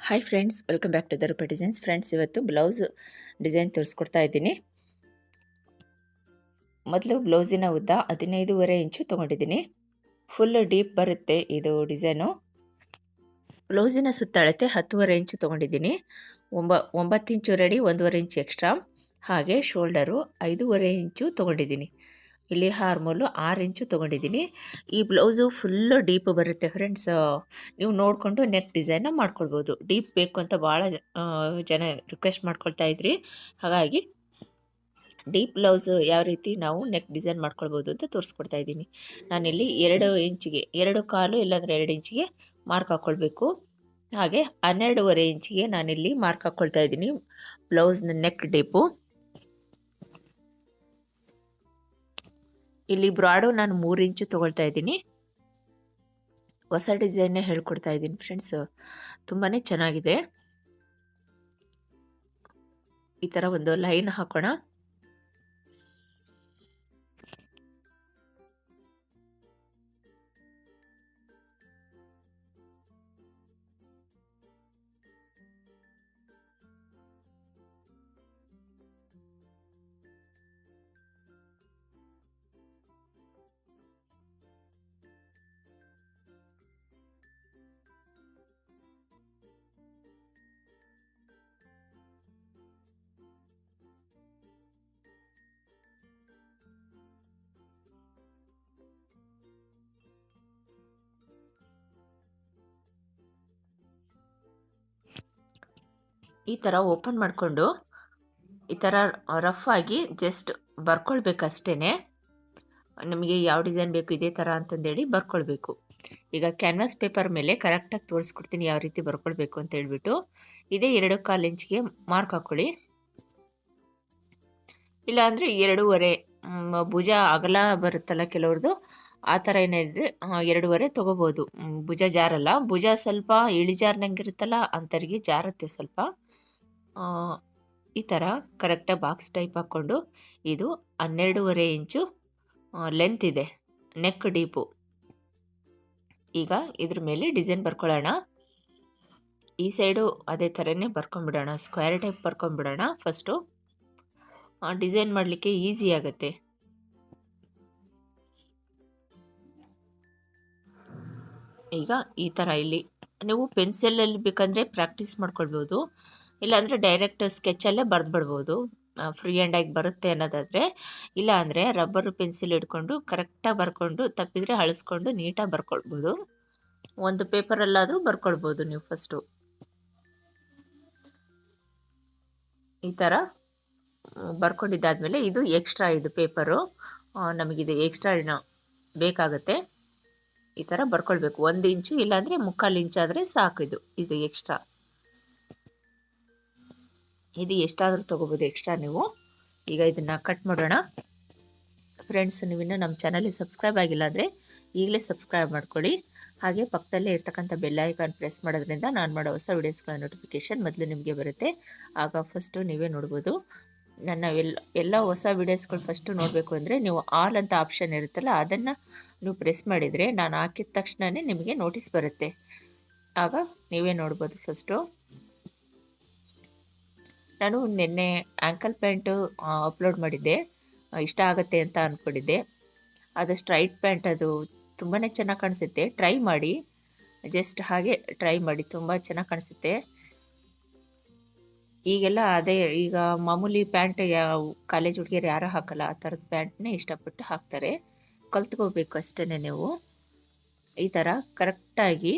Hi friends, welcome back to the Roopa designs. Friends, ಇವತ್ತು blouse design ತೋರಿಸ್ಕೊಡ್ತಾ ಇದ್ದೀನಿ. ಮೊದಲು ಬ್ಲೌಸಿನ ಉದ್ದ 15.5 ಇಂಚು ತೊಗೊಂಡಿದ್ದೀನಿ. ಫುಲ್ ಡೀಪ್ ಬರುತ್ತೆ ಇದು ಡಿಸೈನು. ಬ್ಲೌಸಿನ ಸುತ್ತಳತೆ 10.5 ಇಂಚು ತೊಗೊಂಡಿದ್ದೀನಿ. 9 ಇಂಚು ರೆಡಿ, 1.5 ಇಂಚು ಎಕ್ಸ್ಟ್ರಾ. ಹಾಗೆ ಶೋಲ್ಡರು 5.5 ಇಂಚು ತೊಗೊಂಡಿದ್ದೀನಿ. ಇಲ್ಲಿ ಹಾರ್ಮೋಲು 6 ಇಂಚು ತೊಗೊಂಡಿದ್ದೀನಿ. ಈ ಬ್ಲೌಸು ಫುಲ್ಲು ಡೀಪ್ ಬರುತ್ತೆ ಫ್ರೆಂಡ್ಸ್. ನೀವು ನೋಡಿಕೊಂಡು ನೆಕ್ ಡಿಸೈನ್ನ ಮಾಡ್ಕೊಳ್ಬೋದು. ಡೀಪ್ ಬೇಕು ಅಂತ ಭಾಳ ಜನ ರಿಕ್ವೆಸ್ಟ್ ಮಾಡ್ಕೊಳ್ತಾ ಇದ್ರಿ. ಹಾಗಾಗಿ ಡೀಪ್ ಬ್ಲೌಸು ಯಾವ ರೀತಿ ನಾವು ನೆಕ್ ಡಿಸೈನ್ ಮಾಡ್ಕೊಳ್ಬೋದು ಅಂತ ತೋರಿಸ್ಕೊಡ್ತಾ ಇದ್ದೀನಿ. ನಾನಿಲ್ಲಿ 2 ಇಂಚಿಗೆ 2.25 ಇಲ್ಲಾಂದರೆ 2 ಇಂಚಿಗೆ ಮಾರ್ಕ್ ಹಾಕ್ಕೊಳ್ಬೇಕು. ಹಾಗೆ 12.5 ಇಂಚಿಗೆ ನಾನಿಲ್ಲಿ ಮಾರ್ಕ್ ಹಾಕ್ಕೊಳ್ತಾ ಇದ್ದೀನಿ ಬ್ಲೌಸ್ನ ನೆಕ್ ಡೀಪು. ಇಲ್ಲಿ ಬ್ರಾಡು ನಾನು 3 ಇಂಚು ತೊಗೊಳ್ತಾ ಇದ್ದೀನಿ. ಹೊಸ ಡಿಸೈನ್ನೇ ಹೇಳ್ಕೊಡ್ತಾ ಇದ್ದೀನಿ ಫ್ರೆಂಡ್ಸ್, ತುಂಬಾ ಚೆನ್ನಾಗಿದೆ. ಈ ಥರ ಒಂದು ಲೈನ್ ಹಾಕೋಣ. ಈ ಥರ ಓಪನ್ ಮಾಡಿಕೊಂಡು ಈ ಥರ ರಫ್ ಆಗಿ ಜಸ್ಟ್ ಬರ್ಕೊಳ್ಬೇಕಷ್ಟೇ. ನಮಗೆ ಯಾವ ಡಿಸೈನ್ ಬೇಕು ಇದೇ ಥರ ಅಂತಂದೇಳಿ ಬರ್ಕೊಳ್ಬೇಕು. ಈಗ ಕ್ಯಾನ್ವಾಸ್ ಪೇಪರ್ ಮೇಲೆ ಕರೆಕ್ಟಾಗಿ ತೋರಿಸ್ಕೊಡ್ತೀನಿ ಯಾವ ರೀತಿ ಬರ್ಕೊಳ್ಬೇಕು ಅಂತ ಹೇಳ್ಬಿಟ್ಟು. ಇದೇ 2.25 ಇಂಚಿಗೆ ಮಾರ್ಕ್ ಹಾಕ್ಕೊಳ್ಳಿ. ಇಲ್ಲಾಂದರೆ 2.5 ಭುಜ ಅಗಲ ಬರುತ್ತಲ್ಲ ಕೆಲವ್ರದ್ದು, ಆ ಥರ ಏನಿದ್ರೆ 2.5 ತೊಗೋಬೋದು. ಭುಜ ಜಾರಲ್ಲ, ಭುಜ ಸ್ವಲ್ಪ ಇಳಿಜಾರ್ನಂಗಿರುತ್ತಲ್ಲ ಅಂಥವ್ರಿಗೆ ಜಾರುತ್ತೆ ಸ್ವಲ್ಪ. ಈ ಥರ ಕರೆಕ್ಟಾಗಿ ಬಾಕ್ಸ್ ಟೈಪ್ ಹಾಕ್ಕೊಂಡು ಇದು 12.5 ಇಂಚು ಲೆಂತ್ ಇದೆ ನೆಕ್ ಡೀಪು. ಈಗ ಇದ್ರ ಮೇಲೆ ಡಿಸೈನ್ ಬರ್ಕೊಳ್ಳೋಣ. ಈ ಸೈಡು ಅದೇ ಥರನೇ ಬರ್ಕೊಂಬಿಡೋಣ, ಸ್ಕ್ವೇರ್ ಟೈಪ್ ಬರ್ಕೊಂಬಿಡೋಣ. ಫಸ್ಟು ಡಿಸೈನ್ ಮಾಡಲಿಕ್ಕೆ ಈಸಿ ಆಗುತ್ತೆ. ಈಗ ಈ ಥರ ಇಲ್ಲಿ ನೀವು ಪೆನ್ಸಿಲಲ್ಲಿ ಬೇಕಂದರೆ ಪ್ರಾಕ್ಟೀಸ್ ಮಾಡ್ಕೊಳ್ಬೋದು, ಇಲ್ಲಾಂದರೆ ಡೈರೆಕ್ಟ್ ಸ್ಕೆಚಲ್ಲೇ ಬರೆದ್ಬಿಡ್ಬೋದು ಫ್ರೀ ಹ್ಯಾಂಡಾಗಿ ಬರುತ್ತೆ ಅನ್ನೋದಾದರೆ. ಇಲ್ಲ ಅಂದರೆ ರಬ್ಬರು ಪೆನ್ಸಿಲ್ ಹಿಡ್ಕೊಂಡು ಕರೆಕ್ಟಾಗಿ ಬರ್ಕೊಂಡು ತಪ್ಪಿದರೆ ಅಳಿಸ್ಕೊಂಡು ನೀಟಾಗಿ ಬರ್ಕೊಳ್ಬೋದು. ಒಂದು ಪೇಪರಲ್ಲಾದರೂ ಬರ್ಕೊಳ್ಬೋದು ನೀವು. ಫಸ್ಟು ಈ ಥರ ಬರ್ಕೊಂಡಿದ್ದಾದಮೇಲೆ ಇದು ಎಕ್ಸ್ಟ್ರಾ, ಇದು ಪೇಪರು ನಮಗಿದು ಎಕ್ಸ್ಟ್ರಾ ಬೇಕಾಗುತ್ತೆ. ಈ ಥರ ಬರ್ಕೊಳ್ಬೇಕು. 1 ಇಂಚು ಇಲ್ಲಾಂದರೆ 3/4 ಇಂಚಾದರೆ ಸಾಕು. ಇದು ಎಕ್ಸ್ಟ್ರಾ, ಇದು ಎಷ್ಟಾದರೂ ತೊಗೋಬೋದು ಎಕ್ಸ್ಟ್ರಾ ನೀವು. ಈಗ ಇದನ್ನು ಕಟ್ ಮಾಡೋಣ. ಫ್ರೆಂಡ್ಸ್, ನೀವಿನ್ನೂ ನಮ್ಮ ಚಾನಲಿಗೆ ಸಬ್ಸ್ಕ್ರೈಬ್ ಆಗಿಲ್ಲ ಅಂದರೆ ಈಗಲೇ ಸಬ್ಸ್ಕ್ರೈಬ್ ಮಾಡ್ಕೊಳ್ಳಿ. ಹಾಗೆ ಪಕ್ಕದಲ್ಲೇ ಇರ್ತಕ್ಕಂಥ ಬೆಲ್ ಐಕಾನ್ ಪ್ರೆಸ್ ಮಾಡೋದ್ರಿಂದ ನಾನು ಮಾಡೋ ಹೊಸ ವೀಡಿಯೋಸ್ಗಳ ನೋಟಿಫಿಕೇಷನ್ ಮೊದಲು ನಿಮಗೆ ಬರುತ್ತೆ. ಆಗ ಫಸ್ಟು ನೀವೇ ನೋಡ್ಬೋದು. ನನ್ನ ಎಲ್ಲ ಹೊಸ ವೀಡಿಯೋಸ್ಗಳು ಫಸ್ಟು ನೋಡಬೇಕು ಅಂದರೆ ನೀವು ಆಲ್ ಅಂತ ಆಪ್ಷನ್ ಇರುತ್ತಲ್ಲ, ಅದನ್ನು ನೀವು ಪ್ರೆಸ್ ಮಾಡಿದರೆ ನಾನು ಹಾಕಿದ ತಕ್ಷಣವೇ ನಿಮಗೆ ನೋಟಿಸ್ ಬರುತ್ತೆ. ಆಗ ನೀವೇ ನೋಡ್ಬೋದು. ಫಸ್ಟು ನಾನು ನಿನ್ನೆ ಆ್ಯಂಕಲ್ ಪ್ಯಾಂಟು ಅಪ್ಲೋಡ್ ಮಾಡಿದ್ದೆ, ಇಷ್ಟ ಆಗುತ್ತೆ ಅಂತ ಅಂದ್ಕೊಂಡಿದ್ದೆ. ಅದು ಸ್ಟ್ರೈಟ್ ಪ್ಯಾಂಟ್, ಅದು ತುಂಬಾ ಚೆನ್ನಾಗಿ ಕಾಣಿಸುತ್ತೆ. ಟ್ರೈ ಮಾಡಿ, ಜಸ್ಟ್ ಹಾಗೆ ಟ್ರೈ ಮಾಡಿ, ತುಂಬ ಚೆನ್ನಾಗಿ ಕಾಣಿಸುತ್ತೆ. ಈಗೆಲ್ಲ ಅದೇ, ಈಗ ಮಾಮೂಲಿ ಪ್ಯಾಂಟ್ ಯಾವ ಕಾಲೇಜ್ ಹುಡುಗಿಯರು ಯಾರೂ ಹಾಕಲ್ಲ, ಆ ಥರದ ಪ್ಯಾಂಟ್ನೇ ಇಷ್ಟಪಟ್ಟು ಹಾಕ್ತಾರೆ. ಕಲ್ತ್ಕೋಬೇಕು ಅಷ್ಟೇ ನೀವು. ಈ ಥರ ಕರೆಕ್ಟಾಗಿ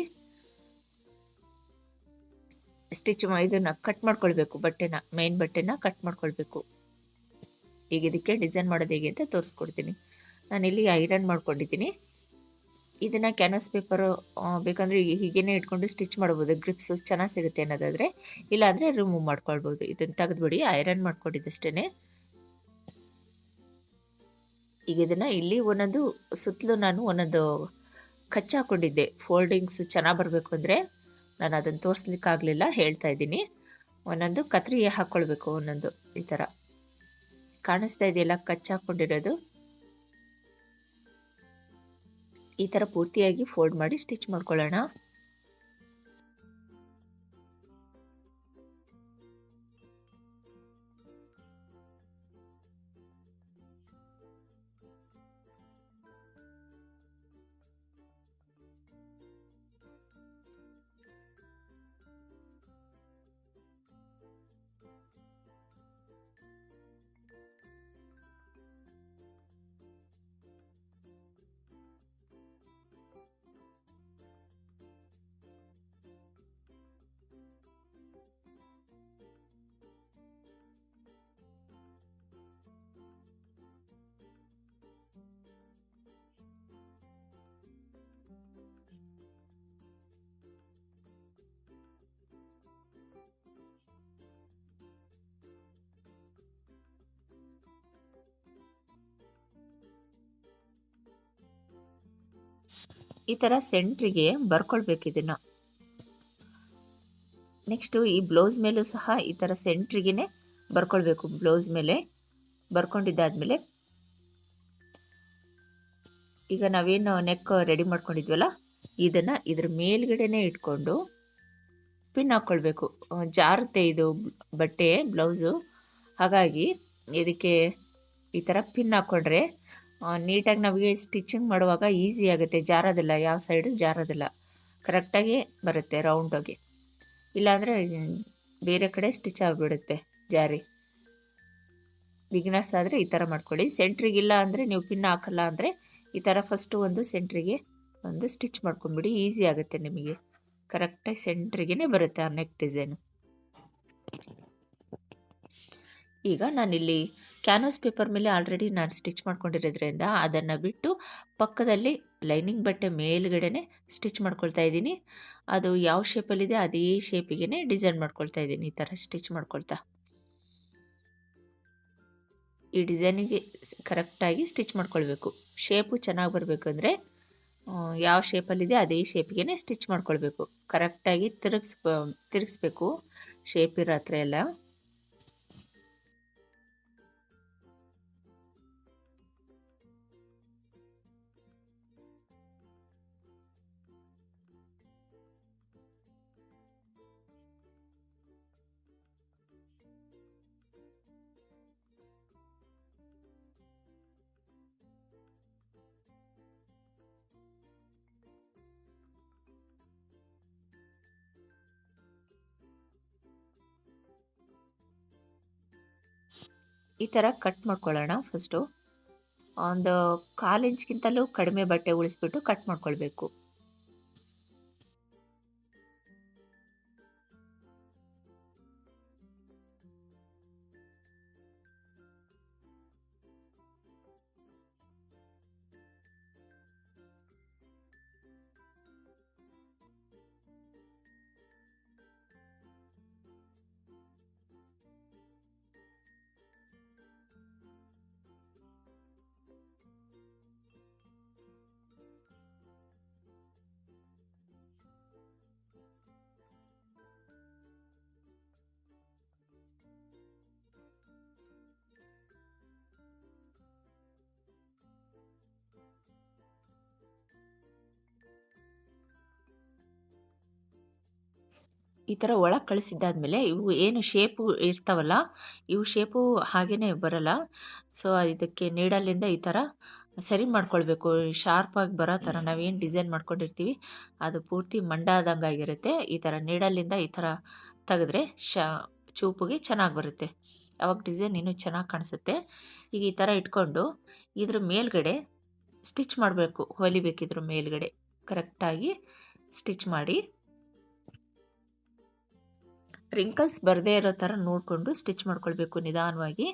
ಸ್ಟಿಚ್ ಇದನ್ನು ಕಟ್ ಮಾಡ್ಕೊಳ್ಬೇಕು. ಬಟ್ಟೆನ, ಮೇನ್ ಬಟ್ಟೆನ ಕಟ್ ಮಾಡ್ಕೊಳ್ಬೇಕು. ಈಗ ಇದಕ್ಕೆ ಡಿಸೈನ್ ಮಾಡೋದು ಹೇಗೆ ಅಂತ ತೋರಿಸ್ಕೊಡ್ತೀನಿ. ನಾನಿಲ್ಲಿ ಐರನ್ ಮಾಡ್ಕೊಂಡಿದ್ದೀನಿ. ಇದನ್ನು ಕ್ಯಾನ್ವಾಸ್ ಪೇಪರು ಬೇಕಂದರೆ ಹೀಗೇ ಇಟ್ಕೊಂಡು ಸ್ಟಿಚ್ ಮಾಡ್ಬೋದು, ಗ್ರಿಪ್ಸು ಚೆನ್ನಾಗಿ ಸಿಗುತ್ತೆ ಅನ್ನೋದಾದರೆ. ಇಲ್ಲಾಂದರೆ ರಿಮೂವ್ ಮಾಡ್ಕೊಳ್ಬೋದು. ಇದನ್ನು ತೆಗೆದುಬಿಡಿ, ಐರನ್ ಮಾಡ್ಕೊಂಡಿದ್ದಷ್ಟೇ. ಈಗ ಇದನ್ನು ಇಲ್ಲಿ ಒಂದೊಂದು ಸುತ್ತಲೂ ನಾನು ಒಂದೊಂದು ಕಚ್ಚಿ ಹಾಕ್ಕೊಂಡಿದ್ದೆ. ಫೋಲ್ಡಿಂಗ್ಸ್ ಚೆನ್ನಾಗಿ ಬರಬೇಕು ಅಂದರೆ ನಾನು ಅದನ್ನು ತೋರಿಸ್ಲಿಕ್ಕಾಗಲಿಲ್ಲ, ಹೇಳ್ತಾ ಇದ್ದೀನಿ. ಒಂದೊಂದು ಕತ್ರಿ ಹಾಕ್ಕೊಳ್ಬೇಕು, ಒಂದೊಂದು ಈ ಥರ ಕಾಣಿಸ್ತಾ ಇದೆಯಲ್ಲ ಕಚ್ಚಿ ಹಾಕ್ಕೊಂಡಿರೋದು. ಈ ಥರ ಪೂರ್ತಿಯಾಗಿ ಫೋಲ್ಡ್ ಮಾಡಿ ಸ್ಟಿಚ್ ಮಾಡ್ಕೊಳ್ಳೋಣ. ಈ ಥರ ಸೆಂಟ್ರಿಗೆ ಬರ್ಕೊಳ್ಬೇಕು ಇದನ್ನು. ನೆಕ್ಸ್ಟು ಈ ಬ್ಲೌಸ್ ಮೇಲೂ ಸಹ ಈ ಥರ ಸೆಂಟ್ರಿಗೇ ಬರ್ಕೊಳ್ಬೇಕು. ಬ್ಲೌಸ್ ಮೇಲೆ ಬರ್ಕೊಂಡಿದ್ದಾದಮೇಲೆ ಈಗ ನಾವೇನು ನೆಕ್ ರೆಡಿ ಮಾಡ್ಕೊಂಡಿದ್ವಲ್ಲ ಇದನ್ನು ಇದ್ರ ಮೇಲ್ಗಡೆನೇ ಇಟ್ಕೊಂಡು ಪಿನ್ ಹಾಕ್ಕೊಳ್ಬೇಕು. ಜಾರುತ್ತೆ ಇದು ಬಟ್ಟೆ ಬ್ಲೌಸು, ಹಾಗಾಗಿ ಇದಕ್ಕೆ ಈ ಥರ ಪಿನ್ ಹಾಕ್ಕೊಂಡ್ರೆ ನೀಟಾಗಿ ನಮಗೆ ಸ್ಟಿಚಿಂಗ್ ಮಾಡುವಾಗ ಈಸಿ ಆಗುತ್ತೆ, ಜಾರೋದಿಲ್ಲ, ಯಾವ ಸೈಡು ಜಾರೋದಿಲ್ಲ, ಕರೆಕ್ಟಾಗಿ ಬರುತ್ತೆ ರೌಂಡಾಗಿ. ಇಲ್ಲಾಂದರೆ ಬೇರೆ ಕಡೆ ಸ್ಟಿಚ್ ಆಗಿಬಿಡುತ್ತೆ ಜಾರಿ. ಬಿಗಿನರ್ಸ್ ಆದರೆ ಈ ಥರ ಮಾಡ್ಕೊಳ್ಳಿ. ಸೆಂಟ್ರಿಗಿಲ್ಲ ಅಂದರೆ ನೀವು ಪಿನ್ ಹಾಕಲ್ಲ ಅಂದರೆ ಈ ಥರ ಫಸ್ಟು ಒಂದು ಸೆಂಟ್ರಿಗೆ ಒಂದು ಸ್ಟಿಚ್ ಮಾಡ್ಕೊಂಬಿಡಿ, ಈಸಿ ಆಗುತ್ತೆ ನಿಮಗೆ. ಕರೆಕ್ಟಾಗಿ ಸೆಂಟ್ರಿಗೇ ಬರುತ್ತೆ ಆ ನೆಕ್ ಡಿಸೈನು. ಈಗ ನಾನಿಲ್ಲಿ ಕ್ಯಾನ್ವಾಸ್ ಪೇಪರ್ ಮೇಲೆ ಆಲ್ರೆಡಿ ನಾನು ಸ್ಟಿಚ್ ಮಾಡ್ಕೊಂಡಿರೋದ್ರಿಂದ ಅದನ್ನು ಬಿಟ್ಟು ಪಕ್ಕದಲ್ಲಿ ಲೈನಿಂಗ್ ಬಟ್ಟೆ ಮೇಲ್ಗಡೆ ಸ್ಟಿಚ್ ಮಾಡ್ಕೊಳ್ತಾ ಇದ್ದೀನಿ. ಅದು ಯಾವ ಶೇಪಲ್ಲಿದೆ ಅದೇ ಶೇಪಿಗೆ ಡಿಸೈನ್ ಮಾಡ್ಕೊಳ್ತಾ ಇದ್ದೀನಿ. ಈ ಥರ ಸ್ಟಿಚ್ ಮಾಡ್ಕೊಳ್ತಾ ಈ ಡಿಸೈನಿಗೆ ಕರೆಕ್ಟಾಗಿ ಸ್ಟಿಚ್ ಮಾಡ್ಕೊಳ್ಬೇಕು. ಶೇಪು ಚೆನ್ನಾಗಿ ಬರಬೇಕಂದ್ರೆ ಯಾವ ಶೇಪಲ್ಲಿದೆ ಅದೇ ಶೇಪಿಗೆ ಸ್ಟಿಚ್ ಮಾಡ್ಕೊಳ್ಬೇಕು. ಕರೆಕ್ಟಾಗಿ ತಿರುಗಿಸ್ಬೇಕು ಶೇಪ್ ಇರೋ ಹತ್ರ ಎಲ್ಲ. ಈ ಥರ ಕಟ್ ಮಾಡ್ಕೊಳ್ಳೋಣ. ಫಸ್ಟು ಒಂದು 1/4 ಇಂಚ್ಗಿಂತಲೂ ಕಡಿಮೆ ಬಟ್ಟೆ ಉಳಿಸ್ಬಿಟ್ಟು ಕಟ್ ಮಾಡ್ಕೊಳ್ಬೇಕು. ಈ ಥರ ಒಳಗೆ ಕಳಿಸಿದ್ದಾದಮೇಲೆ ಇವು ಏನು ಶೇಪು ಇರ್ತಾವಲ್ಲ ಇವು ಶೇಪು ಹಾಗೇ ಬರಲ್ಲ. ಸೊ ಇದಕ್ಕೆ ನೀಡಲಿಂದ ಈ ಥರ ಸರಿ ಮಾಡ್ಕೊಳ್ಬೇಕು. ಶಾರ್ಪಾಗಿ ಬರೋ ಥರ ನಾವೇನು ಡಿಸೈನ್ ಮಾಡ್ಕೊಂಡಿರ್ತೀವಿ ಅದು ಪೂರ್ತಿ ಮಂಡಾದಂಗೆ ಆಗಿರುತ್ತೆ. ಈ ಥರ ನೀಡಲಿಂದ ಈ ಥರ ತೆಗೆದ್ರೆ ಚೂಪಿಗೆ ಚೆನ್ನಾಗಿ ಬರುತ್ತೆ. ಅವಾಗ ಡಿಸೈನ್ ಇನ್ನೂ ಚೆನ್ನಾಗಿ ಕಾಣಿಸುತ್ತೆ. ಈಗ ಈ ಥರ ಇಟ್ಕೊಂಡು ಇದ್ರ ಮೇಲ್ಗಡೆ ಸ್ಟಿಚ್ ಮಾಡಬೇಕು, ಹೊಲಿಬೇಕು. ಇದ್ರ ಮೇಲ್ಗಡೆ ಕರೆಕ್ಟಾಗಿ ಸ್ಟಿಚ್ ಮಾಡಿ ರಿಂಕಲ್ಸ್ ಬರದೇ ಇರೋ ಥರ ನೋಡಿಕೊಂಡು ಸ್ಟಿಚ್ ಮಾಡ್ಕೊಳ್ಬೇಕು ನಿಧಾನವಾಗಿ.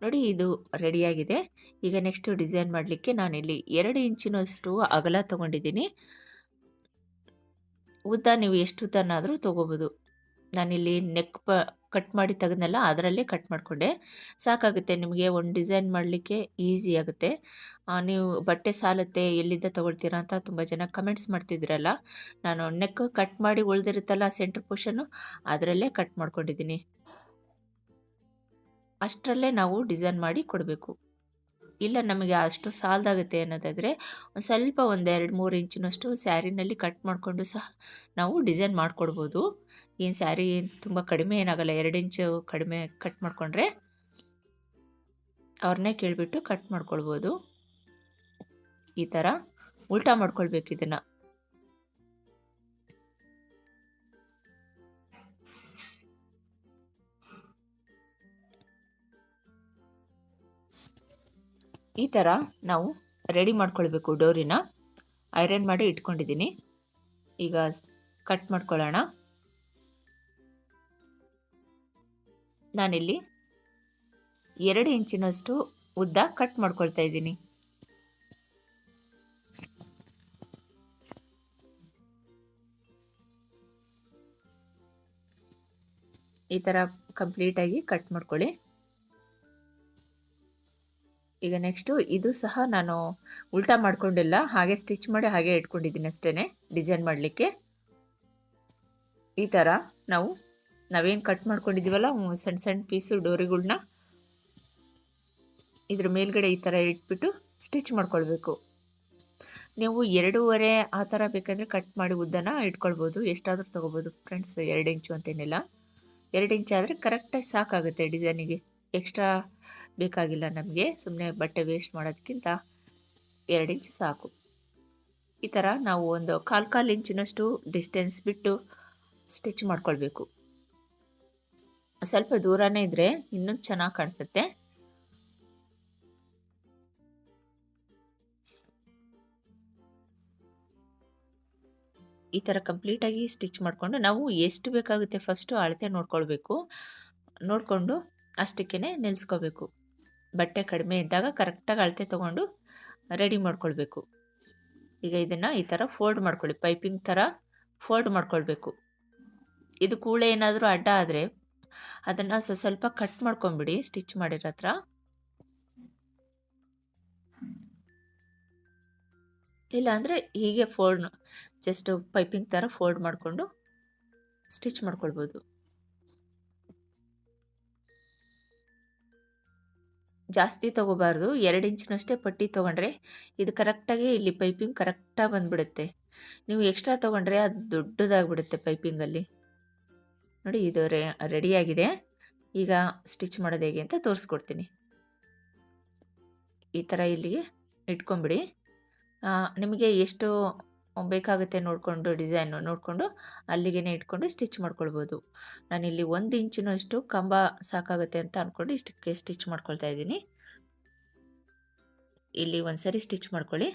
ನೋಡಿ ಇದು ರೆಡಿಯಾಗಿದೆ. ಈಗ ನೆಕ್ಸ್ಟ್ ಡಿಸೈನ್ ಮಾಡಲಿಕ್ಕೆ ನಾನಿಲ್ಲಿ 2 ಇಂಚಿನಷ್ಟು ಅಗಲ ತೊಗೊಂಡಿದ್ದೀನಿ. ಉದ್ದ ನೀವು ಎಷ್ಟು ಉದ್ದನಾದರೂ ತೊಗೋಬೋದು. ನಾನಿಲ್ಲಿ ನೆಕ್ ಕಟ್ ಮಾಡಿ ತೆಗೆದ್ನಲ್ಲ ಅದರಲ್ಲೇ ಕಟ್ ಮಾಡಿಕೊಂಡೆ. ಸಾಕಾಗುತ್ತೆ ನಿಮಗೆ ಒಂದು ಡಿಸೈನ್ ಮಾಡಲಿಕ್ಕೆ ಈಸಿ ಆಗುತ್ತೆ. ನೀವು ಬಟ್ಟೆ ಸಾಲುತ್ತೆ ಎಲ್ಲಿಂದ ತೊಗೊಳ್ತೀರಾ ಅಂತ ತುಂಬ ಜನ ಕಮೆಂಟ್ಸ್ ಮಾಡ್ತಿದ್ರಲ್ಲ. ನಾನು ನೆಕ್ ಕಟ್ ಮಾಡಿ ಉಳಿದಿರುತ್ತಲ್ಲ ಸೆಂಟ್ರ್ ಪೋರ್ಷನ್ನು ಅದರಲ್ಲೇ ಕಟ್ ಮಾಡ್ಕೊಂಡಿದ್ದೀನಿ. ಅಷ್ಟರಲ್ಲೇ ನಾವು ಡಿಸೈನ್ ಮಾಡಿ ಕೊಡಬೇಕು. ಇಲ್ಲ ನಮಗೆ ಅಷ್ಟು ಸಾಲದಾಗುತ್ತೆ ಅನ್ನೋದಾದರೆ ಒಂದು ಸ್ವಲ್ಪ ಒಂದು 2-3 ಇಂಚಿನಷ್ಟು ಸ್ಯಾರಿನಲ್ಲಿ ಕಟ್ ಮಾಡಿಕೊಂಡು ಸಹ ನಾವು ಡಿಸೈನ್ ಮಾಡಿಕೊಡ್ಬೋದು. ಏನು ಸ್ಯಾರಿ ತುಂಬ ಕಡಿಮೆ ಏನಾಗಲ್ಲ, 2 ಇಂಚು ಕಡಿಮೆ ಕಟ್ ಮಾಡಿಕೊಂಡ್ರೆ ಅವ್ರನ್ನೇ ಕೇಳಿಬಿಟ್ಟು ಕಟ್ ಮಾಡ್ಕೊಳ್ಬೋದು. ಈ ಥರ ಉಲ್ಟಾ ಮಾಡ್ಕೊಳ್ಬೇಕು ಇದನ್ನು. ಈ ಥರ ನಾವು ರೆಡಿ ಮಾಡ್ಕೊಳ್ಬೇಕು. ಡೋರಿನ ಐರನ್ ಮಾಡಿ ಇಟ್ಕೊಂಡಿದ್ದೀನಿ. ಈಗ ಕಟ್ ಮಾಡ್ಕೊಳ್ಳೋಣ. ನಾನಿಲ್ಲಿ 2 ಇಂಚಿನಷ್ಟು ಉದ್ದ ಕಟ್ ಮಾಡ್ಕೊಳ್ತಾ ಇದ್ದೀನಿ. ಈ ಥರ ಕಂಪ್ಲೀಟಾಗಿ ಕಟ್ ಮಾಡ್ಕೊಳ್ಳಿ. ಈಗ ನೆಕ್ಸ್ಟು ಇದು ಸಹ ನಾನು ಉಲ್ಟಾ ಮಾಡ್ಕೊಂಡಿಲ್ಲ, ಹಾಗೆ ಸ್ಟಿಚ್ ಮಾಡಿ ಹಾಗೆ ಇಟ್ಕೊಂಡಿದ್ದೀನಿ ಅಷ್ಟೇ ಡಿಸೈನ್ ಮಾಡಲಿಕ್ಕೆ. ಈ ಥರ ನಾವೇನು ಕಟ್ ಮಾಡ್ಕೊಂಡಿದ್ದೀವಲ್ಲ ಸಣ್ಣ ಸಣ್ಣ ಪೀಸು ಡೋರಿಗಳ್ನ ಇದ್ರ ಮೇಲ್ಗಡೆ ಈ ಥರ ಇಟ್ಬಿಟ್ಟು ಸ್ಟಿಚ್ ಮಾಡ್ಕೊಳ್ಬೇಕು. ನೀವು 2.5 ಆ ಥರ ಬೇಕಂದರೆ ಕಟ್ ಮಾಡಿ ಉದ್ದನ ಇಟ್ಕೊಳ್ಬೋದು, ಎಷ್ಟಾದರೂ ತೊಗೋಬೋದು ಫ್ರೆಂಡ್ಸ್. 2 ಇಂಚು ಅಂತೇನಿಲ್ಲ, 2 ಇಂಚಾದರೆ ಕರೆಕ್ಟಾಗಿ ಸಾಕಾಗುತ್ತೆ ಡಿಸೈನಿಗೆ. ಎಕ್ಸ್ಟ್ರಾ ಬೇಕಾಗಿಲ್ಲ ನಮಗೆ, ಸುಮ್ಮನೆ ಬಟ್ಟೆ ವೇಸ್ಟ್ ಮಾಡೋದಕ್ಕಿಂತ 2 ಇಂಚು ಸಾಕು. ಈ ಥರ ನಾವು ಒಂದು 1/4 ಇಂಚಿನಷ್ಟು ಡಿಸ್ಟೆನ್ಸ್ ಬಿಟ್ಟು ಸ್ಟಿಚ್ ಮಾಡ್ಕೊಳ್ಬೇಕು. ಸ್ವಲ್ಪ ದೂರನೇ ಇದ್ದರೆ ಇನ್ನೂ ಚೆನ್ನಾಗಿ ಕಾಣಿಸುತ್ತೆ. ಈ ಥರ ಕಂಪ್ಲೀಟಾಗಿ ಸ್ಟಿಚ್ ಮಾಡಿಕೊಂಡು ನಾವು ಎಷ್ಟು ಬೇಕಾಗುತ್ತೆ ಫಸ್ಟು ಅಳತೆ ನೋಡ್ಕೊಳ್ಬೇಕು. ನೋಡಿಕೊಂಡು ಅಷ್ಟಕ್ಕೇ ನಿಲ್ಲಿಸ್ಕೋಬೇಕು. ಬಟ್ಟೆ ಕಡಿಮೆ ಇದ್ದಾಗ ಕರೆಕ್ಟಾಗಿ ಅಳತೆ ತೊಗೊಂಡು ರೆಡಿ ಮಾಡ್ಕೊಳ್ಬೇಕು. ಈಗ ಇದನ್ನು ಈ ಥರ ಫೋಲ್ಡ್ ಮಾಡ್ಕೊಳ್ಳಿ, ಪೈಪಿಂಗ್ ಥರ ಫೋಲ್ಡ್ ಮಾಡ್ಕೊಳ್ಬೇಕು. ಇದು ಕೂಳೆ ಏನಾದರೂ ಅಡ್ಡ ಆದರೆ ಅದನ್ನು ಸ್ವಲ್ಪ ಕಟ್ ಮಾಡ್ಕೊಂಬಿಡಿ ಸ್ಟಿಚ್ ಮಾಡಿರೋ ಹತ್ರ. ಇಲ್ಲ ಅಂದರೆ ಹೀಗೆ ಫೋಲ್ಡ್ ಜಸ್ಟ್ ಪೈಪಿಂಗ್ ಥರ ಫೋಲ್ಡ್ ಮಾಡಿಕೊಂಡು ಸ್ಟಿಚ್ ಮಾಡ್ಕೊಳ್ಬೋದು. ಜಾಸ್ತಿ ತೊಗೋಬಾರ್ದು, 2 ಇಂಚಿನಷ್ಟೇ ಪಟ್ಟಿ ತೊಗೊಂಡ್ರೆ ಇದು ಕರೆಕ್ಟಾಗಿ ಇಲ್ಲಿ ಪೈಪಿಂಗ್ ಕರೆಕ್ಟಾಗಿ ಬಂದುಬಿಡುತ್ತೆ. ನೀವು ಎಕ್ಸ್ಟ್ರಾ ತೊಗೊಂಡ್ರೆ ಅದು ದೊಡ್ಡದಾಗಿಬಿಡುತ್ತೆ ಪೈಪಿಂಗಲ್ಲಿ. ನೋಡಿ ಇದು ರೆಡಿಯಾಗಿದೆ. ಈಗ ಸ್ಟಿಚ್ ಮಾಡೋದು ಹೇಗೆ ಅಂತ ತೋರಿಸ್ಕೊಡ್ತೀನಿ. ಈ ಥರ ಇಲ್ಲಿಗೆ ಇಟ್ಕೊಂಬಿಡಿ. ನಿಮಗೆ ಎಷ್ಟು ಬೇಕಾಗುತ್ತೆ ನೋಡಿಕೊಂಡು ಡಿಸೈನು ನೋಡಿಕೊಂಡು ಅಲ್ಲಿಗೆ ಇಟ್ಕೊಂಡು ಸ್ಟಿಚ್ ಮಾಡ್ಕೊಳ್ಬೋದು. ನಾನಿಲ್ಲಿ 1 ಇಂಚಿನಷ್ಟು ಕಂಬ ಸಾಕಾಗುತ್ತೆ ಅಂತ ಅಂದ್ಕೊಂಡು ಇಷ್ಟಕ್ಕೆ ಸ್ಟಿಚ್ ಮಾಡ್ಕೊಳ್ತಾ ಇದ್ದೀನಿ. ಇಲ್ಲಿ ಒಂದು ಸರಿ ಸ್ಟಿಚ್ ಮಾಡ್ಕೊಳ್ಳಿ.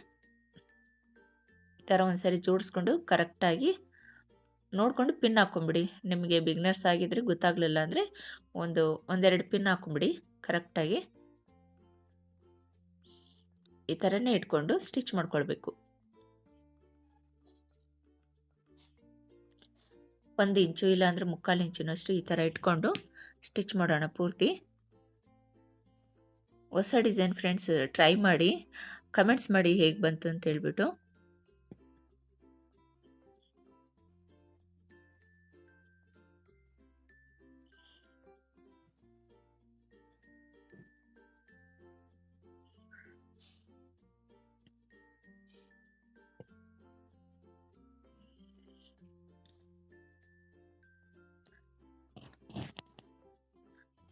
ಈ ಥರ ಒಂದು ಸರಿ ಜೋಡಿಸ್ಕೊಂಡು ಕರೆಕ್ಟಾಗಿ ನೋಡಿಕೊಂಡು ಪಿನ್ ಹಾಕ್ಕೊಂಬಿಡಿ. ನಿಮಗೆ ಬಿಗ್ನರ್ಸ್ ಆಗಿದ್ದರೆ ಗೊತ್ತಾಗಲಿಲ್ಲ ಅಂದರೆ ಒಂದೆರಡು ಪಿನ್ ಹಾಕ್ಕೊಂಬಿಡಿ ಕರೆಕ್ಟಾಗಿ. ಈ ಥರನೇ ಇಟ್ಕೊಂಡು ಸ್ಟಿಚ್ ಮಾಡ್ಕೊಳ್ಬೇಕು. 1 ಇಂಚು ಇಲ್ಲ ಅಂದರೆ 3/4 ಇಂಚಿನಷ್ಟು ಈ ಥರ ಇಟ್ಕೊಂಡು ಸ್ಟಿಚ್ ಮಾಡೋಣ ಪೂರ್ತಿ. ಹೊಸ ಡಿಸೈನ್ ಫ್ರೆಂಡ್ಸ್, ಟ್ರೈ ಮಾಡಿ ಕಮೆಂಟ್ಸ್ ಮಾಡಿ ಹೇಗೆ ಬಂತು ಅಂತ ಹೇಳ್ಬಿಟ್ಟು.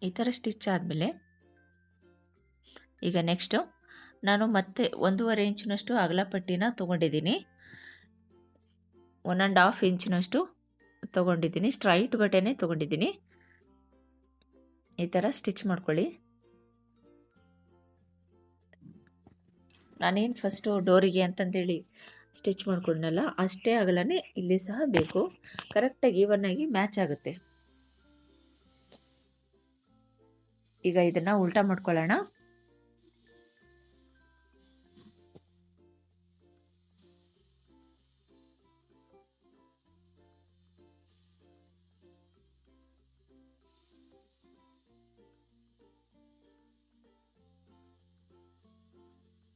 ಈ ಥರ ಸ್ಟಿಚ್ ಆದಮೇಲೆ ಈಗ ನೆಕ್ಸ್ಟು ನಾನು ಮತ್ತೆ 1.5 ಇಂಚಿನಷ್ಟು ಅಗಲ ಪಟ್ಟಿನ ತೊಗೊಂಡಿದ್ದೀನಿ. 1.5 ಇಂಚಿನಷ್ಟು ತೊಗೊಂಡಿದ್ದೀನಿ. ಸ್ಟ್ರೈಟ್ ಬಟ್ಟೆನೇ ತೊಗೊಂಡಿದ್ದೀನಿ. ಈ ಥರ ಸ್ಟಿಚ್ ಮಾಡ್ಕೊಳ್ಳಿ. ನಾನೇನು ಫಸ್ಟು ಡೋರಿಗೆ ಅಂತಂದೇಳಿ ಸ್ಟಿಚ್ ಮಾಡ್ಕೊಂಡಲ್ಲ ಅಷ್ಟೇ ಅಗಲನೇ ಇಲ್ಲಿ ಸಹ ಬೇಕು. ಕರೆಕ್ಟಾಗಿ ಇವನ್ನಾಗಿ ಮ್ಯಾಚ್ ಆಗುತ್ತೆ. ಈಗ ಇದನ್ನು ಉಲ್ಟಾ ಮಾಡ್ಕೊಳ್ಳೋಣ.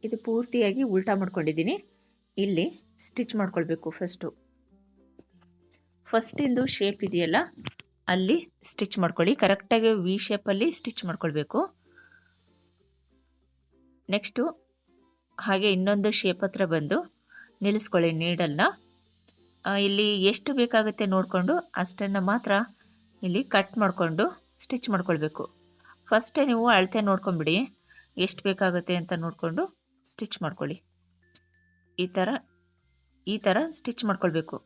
ಇದು ಪೂರ್ತಿಯಾಗಿ ಉಲ್ಟಾ ಮಾಡ್ಕೊಂಡಿದ್ದೀನಿ. ಇಲ್ಲಿ ಸ್ಟಿಚ್ ಮಾಡ್ಕೊಳ್ಬೇಕು. ಫಸ್ಟಿಂದು ಶೇಪ್ ಇದೆಯಲ್ಲ ಅಲ್ಲಿ ಸ್ಟಿಚ್ ಮಾಡ್ಕೊಳ್ಳಿ. ಕರೆಕ್ಟಾಗಿ ವಿ ಶೇಪಲ್ಲಿ ಸ್ಟಿಚ್ ಮಾಡ್ಕೊಳ್ಬೇಕು. ನೆಕ್ಸ್ಟು ಹಾಗೆ ಇನ್ನೊಂದು ಶೇಪ್ ಹತ್ರ ಬಂದು ನಿಲ್ಲಿಸ್ಕೊಳ್ಳಿ ನೀಡಲ್ನ. ಇಲ್ಲಿ ಎಷ್ಟು ಬೇಕಾಗುತ್ತೆ ನೋಡಿಕೊಂಡು ಅಷ್ಟನ್ನು ಮಾತ್ರ ಇಲ್ಲಿ ಕಟ್ ಮಾಡಿಕೊಂಡು ಸ್ಟಿಚ್ ಮಾಡ್ಕೊಳ್ಬೇಕು. ಫಸ್ಟೇ ನೀವು ಅಳತೆ ನೋಡ್ಕೊಂಬಿಡಿ, ಎಷ್ಟು ಬೇಕಾಗುತ್ತೆ ಅಂತ ನೋಡಿಕೊಂಡು ಸ್ಟಿಚ್ ಮಾಡ್ಕೊಳ್ಳಿ. ಈ ಥರ ಸ್ಟಿಚ್ ಮಾಡ್ಕೊಳ್ಬೇಕು.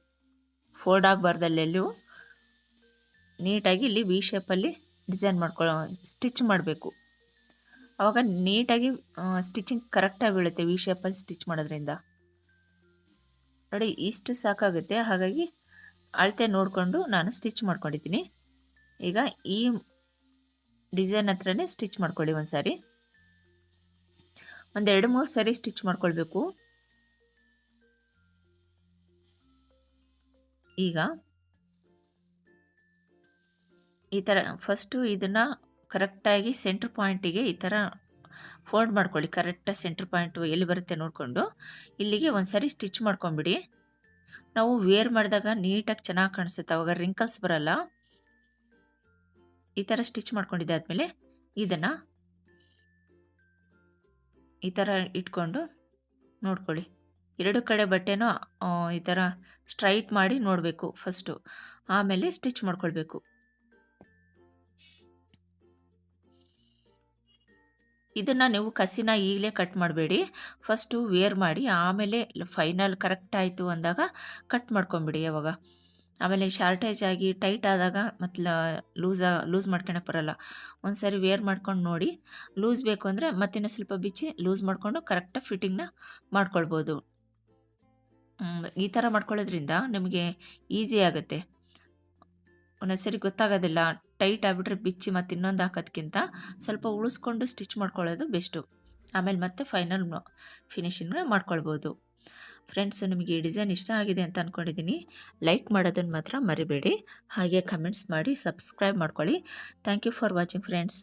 ಫೋಲ್ಡ್ ಆಗಬಾರ್ದಲ್ಲೆಲ್ಲೂ ನೀಟಾಗಿ ಇಲ್ಲಿ ವಿ ಶೇಪಲ್ಲಿ ಡಿಸೈನ್ ಸ್ಟಿಚ್ ಮಾಡಬೇಕು. ಆವಾಗ ನೀಟಾಗಿ ಸ್ಟಿಚಿಂಗ್ ಕರೆಕ್ಟಾಗಿ ಬೀಳುತ್ತೆ ವಿ ಶೇಪಲ್ಲಿ ಸ್ಟಿಚ್ ಮಾಡೋದ್ರಿಂದ. ನೋಡಿ ಇಷ್ಟು ಸಾಕಾಗುತ್ತೆ. ಹಾಗಾಗಿ ಅಳತೆ ನೋಡಿಕೊಂಡು ನಾನು ಸ್ಟಿಚ್ ಮಾಡ್ಕೊಂಡಿದ್ದೀನಿ. ಈಗ ಈ ಡಿಸೈನ್ ಹತ್ರನೇ ಸ್ಟಿಚ್ ಮಾಡ್ಕೊಳ್ಳಿ. ಒಂದು ಸಾರಿ, ಒಂದು 2-3 ಸಾರಿ ಸ್ಟಿಚ್ ಮಾಡ್ಕೊಳ್ಬೇಕು. ಈಗ ಈ ಥರ ಫಸ್ಟು ಇದನ್ನು ಕರೆಕ್ಟಾಗಿ ಸೆಂಟ್ರ್ ಪಾಯಿಂಟಿಗೆ ಈ ಥರ ಫೋಲ್ಡ್ ಮಾಡ್ಕೊಳ್ಳಿ. ಕರೆಕ್ಟಾಗಿ ಸೆಂಟ್ರ್ ಪಾಯಿಂಟು ಎಲ್ಲಿ ಬರುತ್ತೆ ನೋಡಿಕೊಂಡು ಇಲ್ಲಿಗೆ ಒಂದು ಸಾರಿ ಸ್ಟಿಚ್ ಮಾಡ್ಕೊಂಬಿಡಿ. ನಾವು ವೇರ್ ಮಾಡಿದಾಗ ನೀಟಾಗಿ ಚೆನ್ನಾಗಿ ಕಾಣಿಸುತ್ತೆ, ಅವಾಗ ರಿಂಕಲ್ಸ್ ಬರಲ್ಲ. ಈ ಥರ ಸ್ಟಿಚ್ ಮಾಡ್ಕೊಂಡಿದ್ದಾದಮೇಲೆ ಇದನ್ನು ಈ ಥರ ಇಟ್ಕೊಂಡು ನೋಡ್ಕೊಳ್ಳಿ. 2 ಕಡೆ ಬಟ್ಟೆನೂ ಈ ಥರ ಸ್ಟ್ರೈಟ್ ಮಾಡಿ ನೋಡಬೇಕು ಫಸ್ಟು, ಆಮೇಲೆ ಸ್ಟಿಚ್ ಮಾಡ್ಕೊಳ್ಬೇಕು. ಇದನ್ನು ನೀವು ಕಸಿನ ಈಗಲೇ ಕಟ್ ಮಾಡಬೇಡಿ, ಫಸ್ಟು ವೇರ್ ಮಾಡಿ ಆಮೇಲೆ ಫೈನಲ್ ಕರೆಕ್ಟ್ ಆಯಿತು ಅಂದಾಗ ಕಟ್ ಮಾಡ್ಕೊಂಬಿಡಿ. ಯಾವಾಗ ಆಮೇಲೆ ಶಾರ್ಟೇಜ್ ಆಗಿ ಟೈಟ್ ಆದಾಗ ಮತ್ತು ಲೂಸ್ ಮಾಡ್ಕೊಳಕ್ಕೆ ಬರಲ್ಲ. ಒಂದು ಸಾರಿ ವೇರ್ ಮಾಡ್ಕೊಂಡು ನೋಡಿ, ಲೂಸ್ ಬೇಕು ಅಂದರೆ ಮತ್ತಿನ್ನೂ ಸ್ವಲ್ಪ ಬಿಚ್ಚಿ ಲೂಸ್ ಮಾಡಿಕೊಂಡು ಕರೆಕ್ಟಾಗಿ ಫಿಟ್ಟಿಂಗ್ನ ಮಾಡ್ಕೊಳ್ಬೋದು. ಈ ಥರ ಮಾಡ್ಕೊಳ್ಳೋದ್ರಿಂದ ನಿಮಗೆ ಈಸಿ ಆಗುತ್ತೆ. ಒಂದೊಂದು ಸರಿ ಗೊತ್ತಾಗೋದಿಲ್ಲ, ಟೈಟ್ ಆಗಿಬಿಟ್ರೆ ಬಿಚ್ಚಿ ಮತ್ತು ಇನ್ನೊಂದು ಹಾಕೋದ್ಕಿಂತ ಸ್ವಲ್ಪ ಉಳಿಸ್ಕೊಂಡು ಸ್ಟಿಚ್ ಮಾಡ್ಕೊಳ್ಳೋದು ಬೆಸ್ಟು. ಆಮೇಲೆ ಮತ್ತೆ ಫೈನಲ್ ಫಿನಿಶಿಂಗ್ನ ಮಾಡ್ಕೊಳ್ಬೋದು. ಫ್ರೆಂಡ್ಸ್, ನಿಮಗೆ ಈ ಡಿಸೈನ್ ಇಷ್ಟ ಆಗಿದೆ ಅಂತ ಅಂದ್ಕೊಂಡಿದ್ದೀನಿ. ಲೈಕ್ ಮಾಡೋದನ್ನು ಮಾತ್ರ ಮರಿಬೇಡಿ. ಹಾಗೆ ಕಮೆಂಟ್ಸ್ ಮಾಡಿ ಸಬ್ಸ್ಕ್ರೈಬ್ ಮಾಡ್ಕೊಳ್ಳಿ. Thank you for watching friends.